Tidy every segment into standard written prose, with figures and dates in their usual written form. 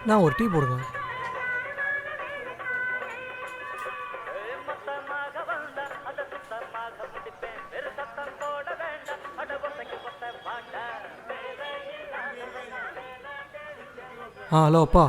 நான் ஒரு டீ போடுங்க. ஹலோ அப்பா.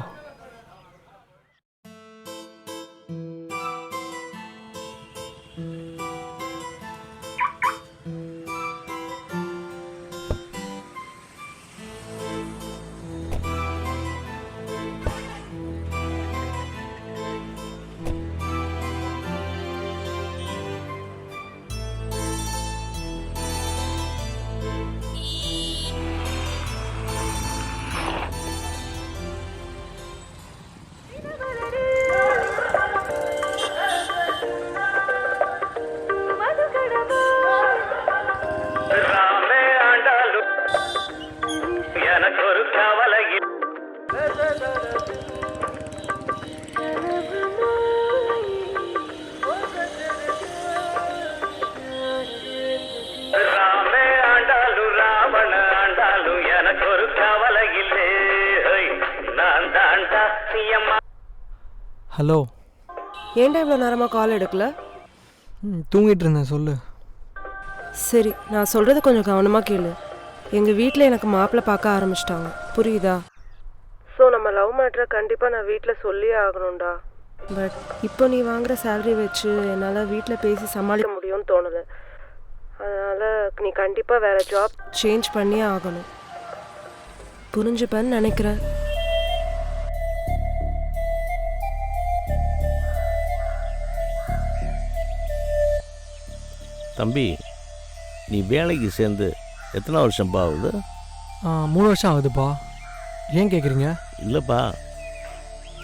ஹலோ. ஏன்டா இவ்வளோ நேரமாக கால் எடுக்கல? தூங்கிட்டு இருந்தேன். சொல்லு. சரி, நான் சொல்கிறது கொஞ்சம் கவனமாக கேளு. எங்கள் வீட்டில் எனக்கு மாப்பிள்ளை பார்க்க ஆரம்பிச்சிட்டாங்க, புரியுதா? ஸோ நம்ம லவ் மேட்ரை கண்டிப்பாக நான் வீட்டில் சொல்லியே ஆகணும்டா. பட் இப்போ நீ வாங்குகிற சேலரி வச்சு என்னால் வீட்டில் பேசி சமாளிக்க முடியும்னு தோணலை. அதனால் நீ கண்டிப்பாக வேறு ஜாப் சேஞ்ச் பண்ணியே ஆகணும். புரிஞ்சுப்பேன்னு நினைக்கிறேன். தம்பி, நீ வேலைக்கு சேர்ந்து எத்தனை வருஷம்ப்பா ஆகுது? 3 வருஷம் ஆகுதுப்பா. ஏன் கேட்குறீங்க? இல்லைப்பா,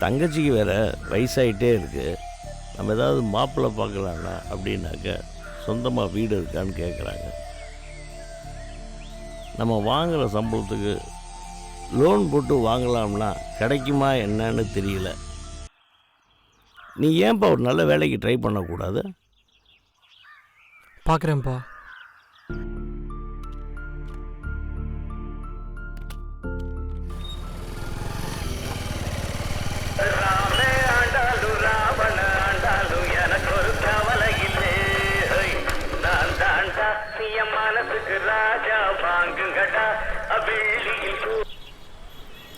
தங்கச்சிக்கு வேறு வயசாகிட்டே இருக்குது. நம்ம ஏதாவது மாப்பிள்ளை பார்க்கலான்னா அப்படின்னாக்க சொந்தமாக வீடு இருக்கான்னு கேட்குறாங்க. நம்ம வாங்குகிற சம்பளத்துக்கு லோன் போட்டு வாங்கலாம்னா கிடைக்குமா என்னன்னு தெரியல. நீ ஏன்ப்பா ஒரு நல்ல வேலைக்கு ட்ரை பண்ணக்கூடாது? பார்க்குறேன்ப்பா.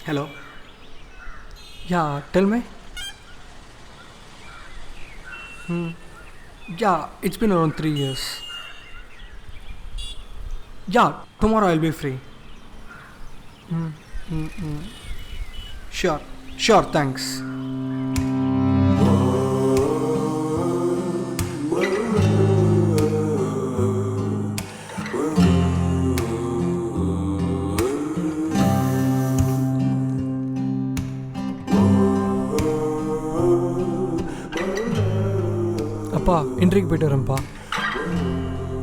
Hello. Yeah, tell me. Yeah, it's been around 3 years. Yeah, tomorrow I'll be free. Sure, thanks. அப்பா, இன்ட்ரிக்கு போயிட்டு வரேன்ப்பா.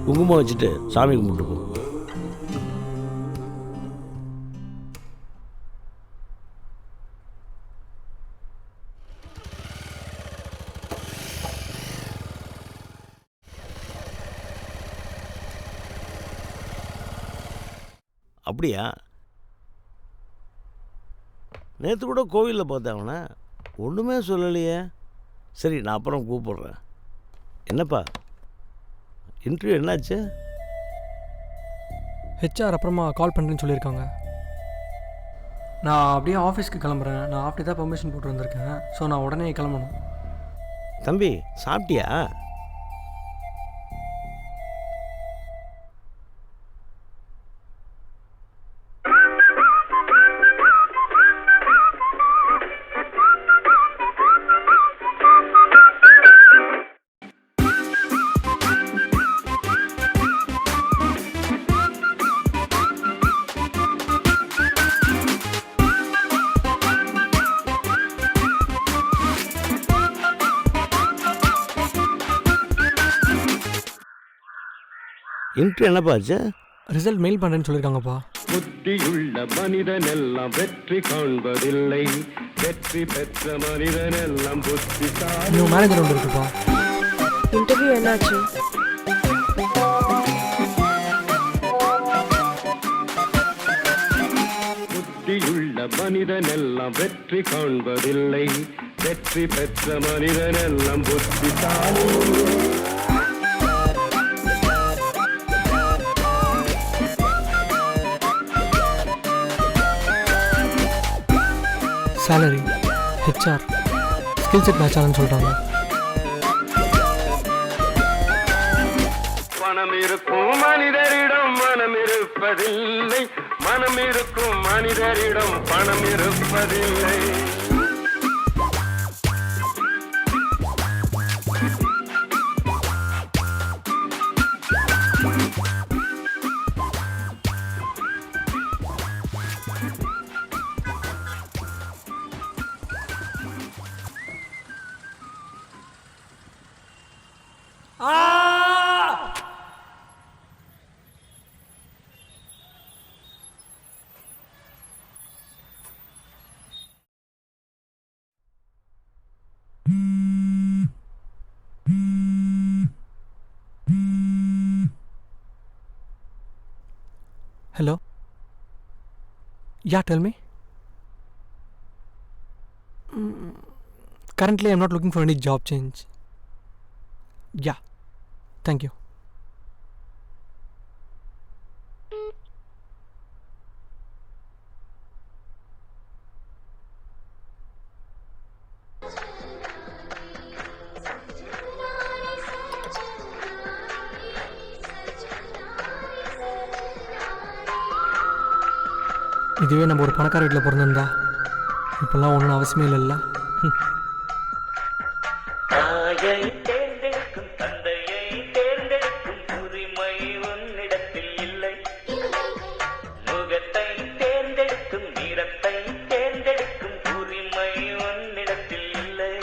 குங்குமம் வச்சுட்டு சாமி கும்பிட்டு போ. அப்படியா? நேற்று கூட கோவிலில் பார்த்தாங்கண்ணா, ஒன்றுமே சொல்லலையே. சரி, நான் அப்புறம் கூப்பிட்றேன். என்னப்பா இன்டர்வியூ என்னாச்சு? ஹெச்ஆர் அப்புறமா கால் பண்ணுறேன்னு சொல்லியிருக்காங்க. நான் அப்படியே ஆஃபீஸ்க்கு கிளம்புறேன். நான் ஆஃப்டர் தான் பர்மிஷன் போட்டு வந்திருக்கேன். ஸோ நான் உடனே கிளம்பணும். தம்பி, சாப்பிட்டியா? இன்ட்ரி என்னப்பா ஆச்சு? ரிசல்ட் மெயில் பண்ணுறேன்னு சொல்லியிருக்காங்கப்பா. புத்தியுள்ள மனிதன் எல்லாம் வெற்றி காண்பதில்லை, வெற்றி பெற்ற மனிதன் எல்லாம் புத்திசாலி. இன்னும் மேனேஜர் ஒன்று இருக்குப்பா. இன்டர்வியூ என்னாச்சு? புத்தியுள்ள மனிதனெல்லாம் வெற்றி காண்பதில்லை. வெற்றி பெற்ற மனிதனெல்லாம் புத்திசாலி. Salary, HR, skill set match ஆனு சொல்கிறாங்க. பணம் இருக்கும் மனிதரிடம் மனம் இருப்பதில்லை. மனம் இருக்கும் மனிதரிடம் பணம் இருப்பதில்லை. Hello? Yeah, tell me. Currently, I'm not looking for any job change. Yeah, thank you. இதுவே நம்ம ஒரு பணக்கார வீட்டில் பிறந்திருந்தா இப்பெல்லாம் ஒன்றும் அவசியமே இல்லைல்ல. தாயை தேர்ந்தெடுக்கும் தந்தையை தேர்ந்தெடுக்கும் உரிமை உன்னிடத்தில் இல்லை. முகத்தை தேர்ந்தெடுக்கும் நிறத்தை தேர்ந்தெடுக்கும் உரிமை உன்னிடத்தில் இல்லை.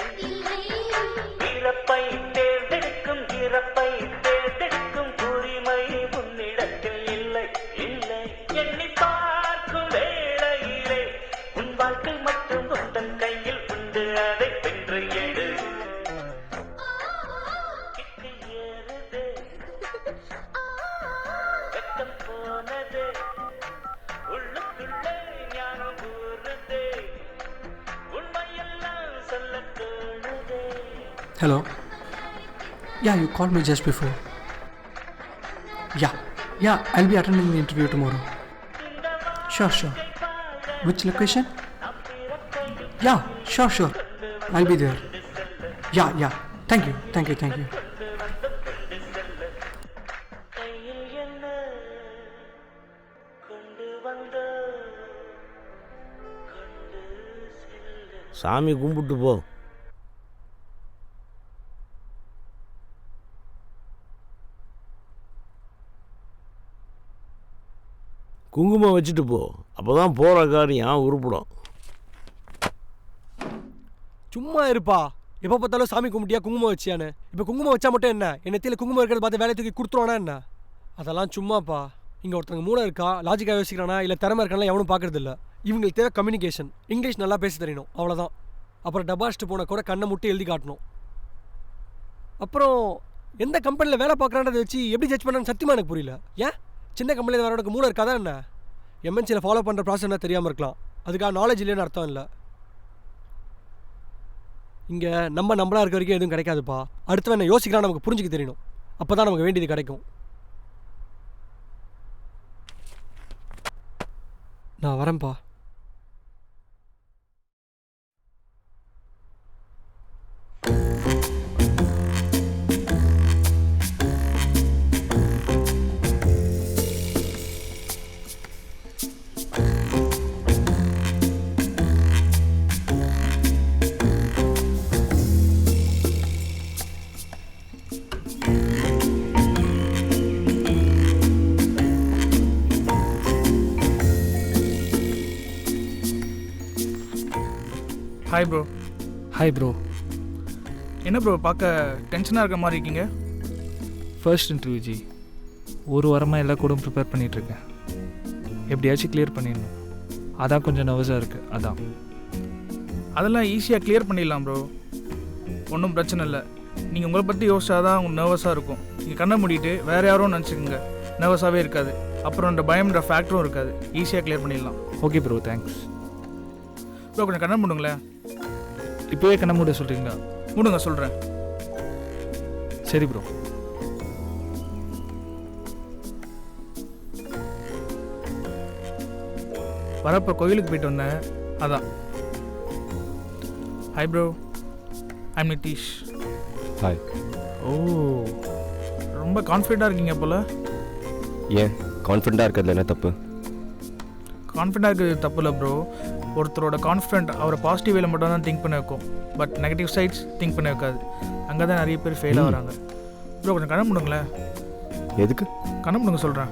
பிறப்பை தேர்ந்தெடுக்கும் இறப்பை தேர்ந்தெடுக்கும் உரிமை உன்னிடத்தில் இல்லை. இல்லை எண்ணி பார்க்கும் வேளையிலே உன் வாழ்க்கை மட்டும் உந்தன் கையில் உண்டு. அதை வென்று எடு. வெட்கம் போனது உள்ளுக்குள்ளே ஞானம் கூறுதே. உண்மையெல்லாம் சொல்ல தோணுதே. Hello? Yeah, you called me just before. Yeah, I'll be attending the interview tomorrow. Sure. Which location? Yeah, sure. I'll be there. Yeah. Thank you. கையில் என்ன கொண்டு வந்த கொண்டு செல்ல. சாமி கும்பிட்டு போ. குங்குமம் வச்சுட்டு போ. அப்போ தான் போகிற காரியம் உருப்படும். சும்மா இருப்பா. எப்போ பார்த்தாலும் சாமி கும்பிட்டியா குங்குமம் வச்சியான்னு. இப்போ குங்குமம் வச்சா மட்டும் என்ன? என் நெத்தியில் குங்குமம் இருக்கிறத பார்த்து வேலையை தூக்கி கொடுத்துருவானா என்ன? அதெல்லாம் சும்மாப்பா. இங்கே ஒருத்தங்க மூளை இருக்கா, லாஜிக்காக யோசிக்கிறானா இல்லை திறமை இருக்கானா எவனும் பார்க்கறது இல்லை. இவங்களுக்கு தேவை கம்யூனிகேஷன். இங்கிலீஷ் நல்லா பேசி தெரியணும், அவ்வளோதான். அப்புறம் டபாஸ்ட்டு போனால் கூட கண்ணை முட்டி எழுதி காட்டணும். அப்புறம் எந்த கம்பெனியில் வேலை பார்க்குறான்றதை வச்சு எப்படி ஜட்ஜ் பண்ணான்னு சத்தியமாக எனக்கு புரியல. ஏன் சின்ன கம்பெனியில் வரவனுக்கு மூளை இருக்காதா என்ன? எம்என்சியில் ஃபாலோ பண்ணுற ப்ராசஸ் என்ன தெரியாமல் இருக்கலாம், அதுக்காக நாலேஜ் இல்லைன்னு அர்த்தம் இல்லை. இங்கே நம்மளாக இருக்க வரைக்கும் எதுவும் கிடைக்காதுப்பா. அடுத்தவன் என்ன யோசிக்கிறான் நமக்கு புரிஞ்சுக்க தெரியணும். அப்போ தான் நமக்கு வேண்டியது கிடைக்கும். நான் வரேன்ப்பா. Hi bro. Hi bro. என்ன ப்ரோ பார்க்க டென்ஷனாக இருக்க மாதிரி இருக்கீங்க? First interview ji. ஒரு வாரமாக எல்லா கூடவும் ப்ரிப்பேர் பண்ணிகிட்ருக்கேன். எப்படியாச்சும் கிளியர் பண்ணிடணும். அதான் கொஞ்சம் நர்வஸாக இருக்குது. அதான். அதெல்லாம் ஈஸியாக கிளியர் பண்ணிடலாம் ப்ரோ, ஒன்றும் பிரச்சனை இல்லை. நீங்கள் உங்களை பற்றி யோசிச்சா தான் உங்களுக்கு நர்வஸாக இருக்கும். நீங்கள் கண்ணை மூடிட்டு வேறு யாரும் நினச்சிக்கோங்க, நர்வஸாகவே இருக்காது. அப்புறம் இந்த பயம்ன்ற ஃபேக்டரும் இருக்காது. ஈஸியாக கிளியர் பண்ணிடலாம். Okay bro, thanks. ப்ரோ கொஞ்சம் கண்ண மூடுங்களேன். இப்போவே கண்ண மூட சொல்கிறீங்களா? மூடுங்க சொல்கிறேன். சரி ப்ரோ. வரப்போ கோயிலுக்கு போயிட்டு வந்தேன், அதான். Hi bro, I'm Nitish. Hi. ஓ, ரொம்ப கான்ஃபிடெண்ட்டாக இருக்கீங்க போல். ஏன் கான்ஃபிடெண்ட்டாக இருக்கிறதுல என்ன தப்பு? கான்ஃபிடெண்ட்டாக இருக்கிறது தப்பு இல்லை ப்ரோ. ஒருத்தரோட கான்ஃபிடென்ட் அவரை பாசிட்டிவ் வேலை மட்டும் தான் திங்க் பண்ண வைக்கும், பட் நெகட்டிவ் சைட்ஸ் திங்க் பண்ண வைக்காது. அங்கே தான் நிறைய பேர் ஃபெயில் ஆகிறாங்க. ப்ரோ கொஞ்சம் கண்ண மூடுங்களேன். எதுக்கு? கண்ண மூடுங்க சொல்கிறேன்.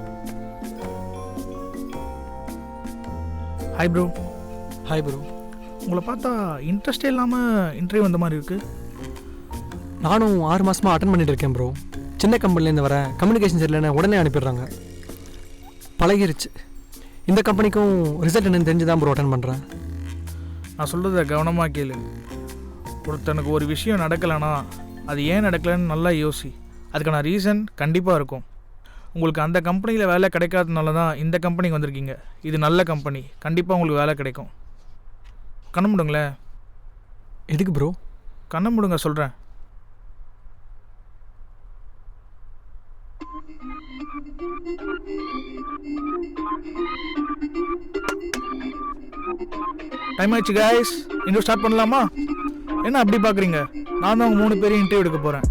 Hi bro. Hi bro. உங்களை பார்த்தா இன்ட்ரெஸ்டே இல்லாமல் இன்டர்வியூ வந்த மாதிரி இருக்குது. நானும் 6 மாதமாக அட்டன் பண்ணிட்டு இருக்கேன் ப்ரோ. சின்ன கம்பெனிலேருந்து வரேன், கம்யூனிகேஷன் சரியில்லைன்னு உடனே அனுப்பிடுறாங்க. பழகிருச்சு. இந்த கம்பெனிக்கும் ரிசல்ட் என்னன்னு தெரிஞ்சு தான் ப்ரோ அட்டன் பண்ணுறேன். நான் சொல்கிறத கவனமாக கேளு. ஒருத்தனுக்கு ஒரு விஷயம் நடக்கலைன்னா அது ஏன் நடக்கலைன்னு நல்லா யோசி. அதுக்கான ரீசன் கண்டிப்பாக இருக்கும். உங்களுக்கு அந்த கம்பெனியில் வேலை கிடைக்காதனால தான் இந்த கம்பெனிக்கு வந்திருக்கீங்க. இது நல்ல கம்பெனி, கண்டிப்பாக உங்களுக்கு வேலை கிடைக்கும். கண்ண மூடுங்களேன். எதுக்கு ப்ரோ? கண்ண மூடுங்க சொல்கிறேன். டைம் ஆயிடுச்சு கைஸ், இன்டர்வியூ ஸ்டார்ட் பண்ணலாமா? என்ன அப்படி பார்க்குறீங்க? நான் தான் உங்கள் 3 பேரையும் இன்டர்வியூ எடுக்க போகிறேன்.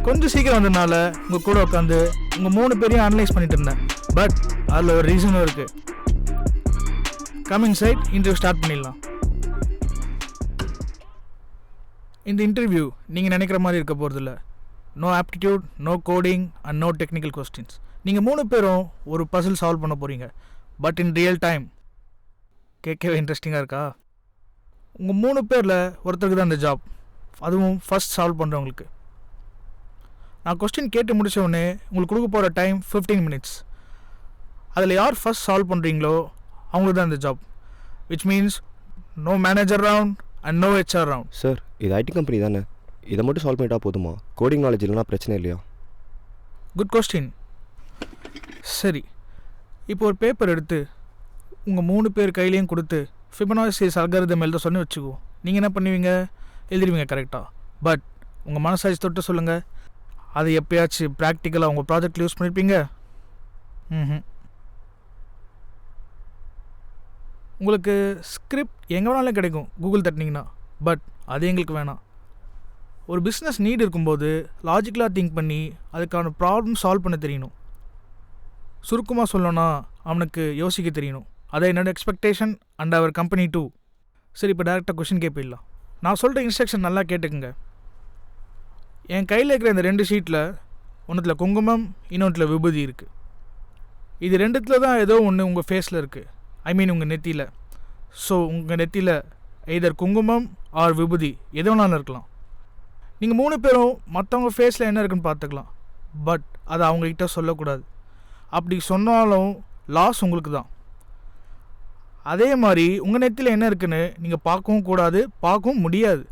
கொஞ்சம் சீக்கிரம் வந்ததுனால உங்கள் கூட உட்காந்து உங்கள் 3 பேரையும் அனலைஸ் பண்ணிட்டு இருந்தேன். பட் அதில் ஒரு ரீசனும் இருக்குது. கமிங் சைட் இன்டர்வியூ ஸ்டார்ட் பண்ணிடலாம். இந்த இன்டர்வியூ நீங்கள் நினைக்கிற மாதிரி இருக்க போகிறதில்ல. No aptitude, no coding and no technical questions. நீங்கள் 3 பேரும் ஒரு பசில் சால்வ் பண்ண போகிறீங்க, பட் இன் ரியல் டைம். கேட்கவே இன்ட்ரெஸ்டிங்காக இருக்கா? உங்கள் 3 பேரில் ஒருத்தருக்கு தான் இந்த ஜாப், அதுவும் ஃபஸ்ட் சால்வ் பண்ணுறவங்களுக்கு. நான் கொஸ்டின் கேட்டு முடித்த உடனே உங்களுக்கு கொடுக்க போகிற டைம் 15 minutes. அதில் யார் ஃபஸ்ட் சால்வ் பண்ணுறீங்களோ அவங்களுக்கு தான் இந்த job. Which means no manager round and no HR round. Sir, இது ஐடி கம்பெனி தானே, இதை மட்டும் சால்வ் பண்ணிட்டா போதுமா? கோடிங் நாலேஜ் இல்லைனா பிரச்சனை இல்லையா? Good question. சரி, இப்போ ஒரு பேப்பர் எடுத்து உங்கள் 3 பேர் கையிலையும் கொடுத்து ஃபிபனாசிஸ் அல்காரிதம் எழுத சொன்னு வச்சுக்கோ. நீங்கள் என்ன பண்ணுவீங்க? எழுதிடுவீங்க கரெக்டாக. பட் உங்கள் மனசாட்சி தொட்டு சொல்லுங்கள், அதை எப்போயாச்சும் ப்ராக்டிக்கலாக உங்கள் ப்ராஜெக்டில் யூஸ் பண்ணியிருப்பீங்க? உங்களுக்கு ஸ்கிரிப்ட் எங்கே வேணாலும் கிடைக்கும் கூகுள் தட்டினீங்கன்னா. பட் அது எங்களுக்கு வேணாம். ஒரு பிஸ்னஸ் நீட் இருக்கும்போது லாஜிக்கலாக திங்க் பண்ணி அதுக்கான ப்ராப்ளம் சால்வ் பண்ண தெரியணும். சுருக்கமாக சொல்லணும்னா அவனுக்கு யோசிக்க தெரியணும். அதை என்னோட எக்ஸ்பெக்டேஷன் அண்ட் அவர் கம்பெனி டூ. சரி, இப்போ டேரெக்டாக கொஷின் கேட்பிடலாம். நான் சொல்கிற இன்ஸ்ட்ரக்ஷன் நல்லா கேட்டுக்குங்க. என் கையில் இருக்கிற இந்த 2 ஷீட்டில் ஒன்றுத்தில் குங்குமம், இன்னொன்றில் விபூதி இருக்குது. இது 2த்தில் தான் ஏதோ ஒன்று உங்கள் ஃபேஸில் இருக்குது, ஐ மீன் உங்கள் நெத்தியில். ஸோ உங்கள் நெத்தியில் எய்தர் குங்குமம் ஆர் விபூதி எது வேணாலும் இருக்கலாம். நீங்கள் 3 பேரும் மற்றவங்க ஃபேஸில் என்ன இருக்குன்னு பார்த்துக்கலாம். பட் அதை அவங்கக்கிட்ட சொல்லக்கூடாது. அப்படி சொன்னாலும் லாஸ் உங்களுக்கு தான். அதே மாதிரி உங்கள் நெத்தியில் என்ன இருக்குன்னு நீங்கள் பார்க்கவும் கூடாது, பார்க்கவும் முடியாது.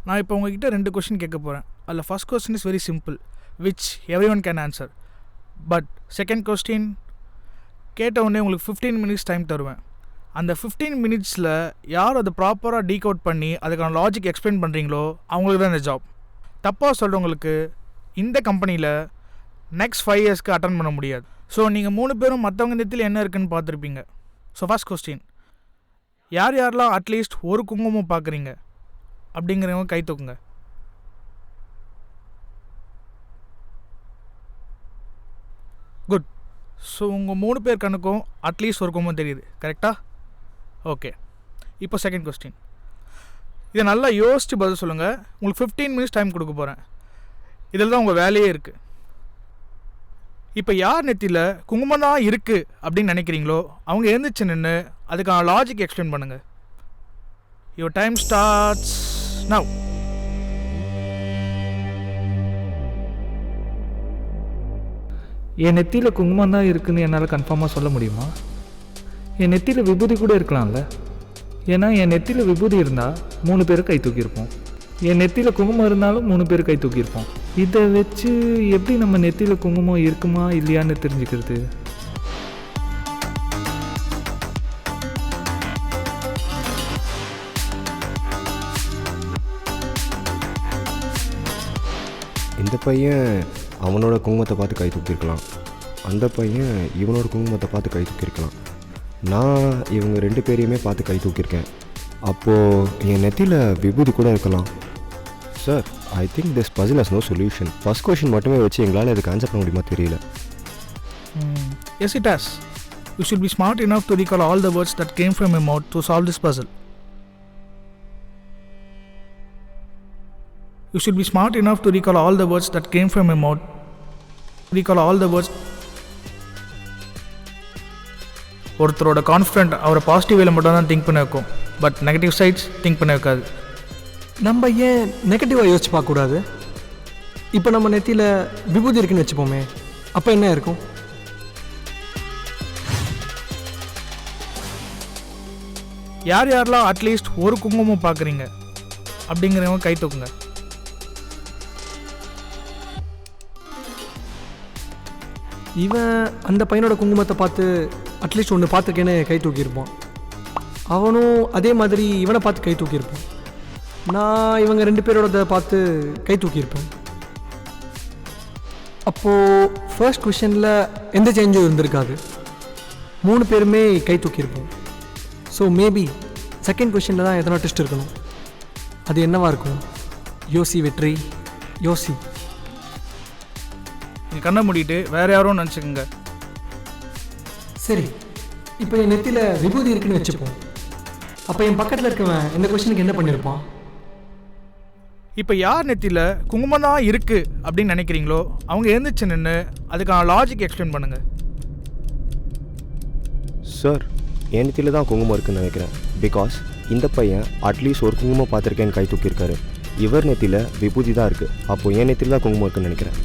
நான் இப்போ உங்ககிட்ட 2 கொஷின் கேட்க போகிறேன். அதில் first question is very simple, which every one can answer. But second question கேட்ட உடனே உங்களுக்கு 15 minutes டைம் தருவேன். அந்த 15 minutesல யார் அதை ப்ராப்பராக டீகோட் பண்ணி அதுக்கான லாஜிக் எக்ஸ்பிளைன் பண்ணுறீங்களோ அவங்களுக்கு தான் இந்த ஜாப். தப்பாக சொல்கிறவங்களுக்கு இந்த கம்பெனியில் நெக்ஸ்ட் 5 yearsக்கு அட்டன் பண்ண முடியாது. ஸோ நீங்கள் 3 பேரும் மற்றவங்க நெத்தியில் என்ன இருக்குன்னு பார்த்துருப்பீங்க. ஸோ ஃபஸ்ட் கொஸ்டின், யாரெல்லாம் அட்லீஸ்ட் ஒரு குங்குமம் பார்க்குறீங்க அப்படிங்கிறவங்க கை தூக்குங்க. குட். ஸோ உங்கள் 3 பேர் கணக்கும் அட்லீஸ்ட் ஒரு குங்குமம் தெரியுது, கரெக்டாக? ஓகே. இப்போ செகண்ட் கொஸ்டின், இதை நல்லா யோசித்து பதில் சொல்லுங்கள். உங்களுக்கு 15 minutes டைம் கொடுக்க போகிறேன். இதில் தான் உங்கள் வேலையே இருக்குது. இப்போ யார் நெத்தியில் குங்குமம் தான் இருக்குது அப்படின்னு நினைக்கிறீங்களோ அவங்க எழுந்திரிச்சு நின்று அதுக்கான லாஜிக் எக்ஸ்பிளைன் பண்ணுங்கள். Your time starts now. என் நெத்தியில் குங்குமம் தான் இருக்குதுன்னு என்னால் கன்ஃபார்மாக சொல்ல முடியுமா? என் நெத்தியில் விபூதி கூட இருக்கலாம்ல. ஏன்னா என் நெத்தியில் விபூதி இருந்தால் 3 பேர் கை தூக்கியிருப்போம். என் நெத்தியில் குங்குமம் இருந்தாலும் 3 பேர் கை தூக்கியிருப்போம். இதை வச்சு எப்படி நம்ம நெத்தியில் குங்குமம் இருக்குமா இல்லையான்னு தெரிஞ்சுக்கிறது? இந்த பையன் அவனோட குங்குமத்தை பார்த்து கை தூக்கியிருக்கலாம், அந்த பையன் இவனோட குங்குமத்தை பார்த்து கை தூக்கியிருக்கலாம். நான் இவங்க 2 பேரையுமே பார்த்து கை தூக்கியிருக்கேன். அப்போது என் நெத்தியில் விபூதி கூட இருக்கலாம். Sir, I think this puzzle has no solution. First question மட்டுமே வச்சு எங்களால் இதுக்கு ஆன்சர் பண்ண முடியுமா தெரியல. Yes, it has. You should be smart enough to recall all the words that came from your mouth to solve this puzzle. You should be smart enough to recall all the words that came from your mouth. Recall all the words. ஒருத்தரோட confident அவரை positive வேலை மட்டும் தான் think பண்ண வைக்கும், but negative sides think பண்ண வைக்காது. நம்ம ஏன் நெகட்டிவாக யோசிச்சு பார்க்கக்கூடாது? இப்போ நம்ம நெத்தியில் விபூதி இருக்குன்னு வச்சுப்போமே, அப்போ என்ன இருக்கும்? யார் யாரெல்லாம் அட்லீஸ்ட் ஒரு குங்குமம் பார்க்குறீங்க அப்படிங்கிறவங்க கை தூக்குங்க. இவன் அந்த பையனோட குங்குமத்தை பார்த்து அட்லீஸ்ட் ஒன்று பார்த்துருக்கேன்னு கை தூக்கியிருப்பான். அவனும் அதே மாதிரி இவனை பார்த்து கை தூக்கியிருப்பான். நான் இவங்க 2 பேரோட பார்த்து கை தூக்கியிருப்பேன். அப்போது ஃபர்ஸ்ட் கொஷனில் எந்த சேஞ்சும் இருந்திருக்காது, 3 பேருமே கை தூக்கியிருப்போம். ஸோ மேபி செகண்ட் கொஷனில் தான் எதனா டெஸ்ட் இருக்கணும். அது என்னவா இருக்கும்? யோசி வெற்றி, யோசி. நீங்கள் கண்ணை மூடிட்டு வேறு யாரும் நினச்சிக்கோங்க. சரி, இப்போ என் நெத்தியில் விபூதி இருக்குன்னு வச்சுப்போம். அப்போ என் பக்கத்தில் இருக்கவன் இந்த கொஷனுக்கு என்ன பண்ணியிருப்பான்? இப்போ யார் நெத்தியில் குங்குமம் தான் இருக்குது அப்படின்னு நினைக்கிறீங்களோ அவங்க எழுந்திரிச்சு நின்று அதுக்கான லாஜிக் எக்ஸ்பிளைன் பண்ணுங்கள். சார், என் நெத்தியில் தான் குங்குமம் இருக்குன்னு நினைக்கிறேன். பிகாஸ் இந்த பையன் அட்லீஸ்ட் ஒரு குங்குமம் பார்த்துருக்கேன்னு கை தூக்கியிருக்காரு. இவர் நெத்தியில் விபூதி தான் இருக்குது. அப்போது என் நெத்தியில் தான் குங்குமம் இருக்குன்னு நினைக்கிறேன்.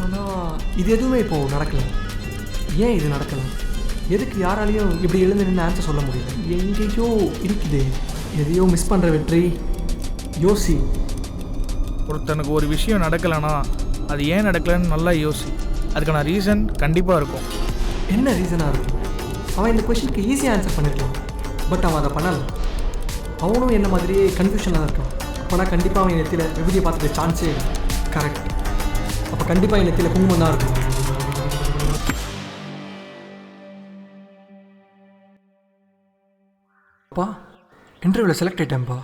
ஆனால் இது எதுவுமே இப்போது நடக்கலை. ஏன் இது நடக்கலை? எதுக்கு யாராலையும் இப்படி எழுந்து நின்று ஆன்சர் சொல்ல முடியல? எங்கேயோ இருக்குது, எதையோ மிஸ் பண்ணுற வெற்றி. யோசி. ஒருத்தனுக்கு ஒரு விஷயம் நடக்கலைன்னா அது ஏன் நடக்கலைன்னு நல்லா யோசி. அதுக்கான ரீசன் கண்டிப்பாக இருக்கும். என்ன ரீசனாக இருக்கும்? அவன் இந்த கொஷனுக்கு ஈஸியாக ஆன்சர் பண்ணிருக்கலாம், பட் அவன் அதை பண்ணலை. அவனும் என்ன மாதிரியே கன்ஃபியூஷனாக தான் இருக்கான். அப்போனா கண்டிப்பாக அவன் நெத்தியில் விபூதியை பார்த்துக்க சான்ஸே இல்லை. கரெக்ட். அப்போ கண்டிப்பாக என் நெத்தியில் குங்குமம் தான் இருக்கும். அப்பா, இன்டர்வியூவில் செலக்ட் ஆகிட்டேன்ப்பா.